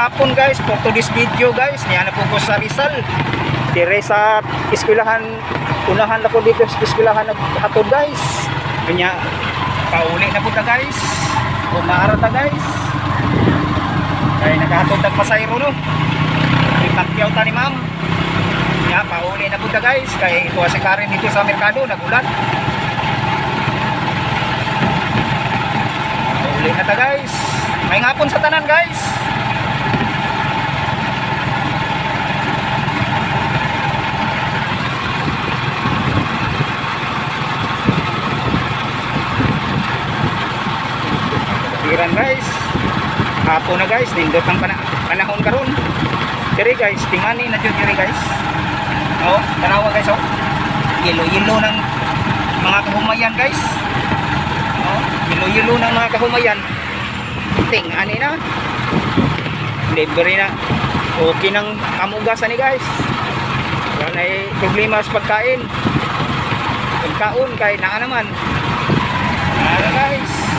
hapon guys for today's video guys. Niya na po ko sa Rizal. Dire sa eskwelahan, unahan ako dito sa eskwelahan naghatod guys. Kanya pauli na po ta guys. Umaara ta guys. Kaya naghatod tag pasayro no. Ipakyaw ta ni ma'am. Kanya pauli na po ta guys. Kaya ito si Karen dito sa merkado nagulat. Pauli na ta guys. May ngapon sa tanan guys. Tiran guys. Hapon na guys, nindot ang panahon karon. Diri guys, tingani na jud diri guys. Oh, tanawa guys oh. Yelo-yelo ng mga kahumayan guys. Oh, yelo-yelo ng mga kahumayan. Tingani na. Libre na. Okay nang kamugasan ni guys. Wala na problema sa pagkain. Pagkaon kay naa naman. Ano guys?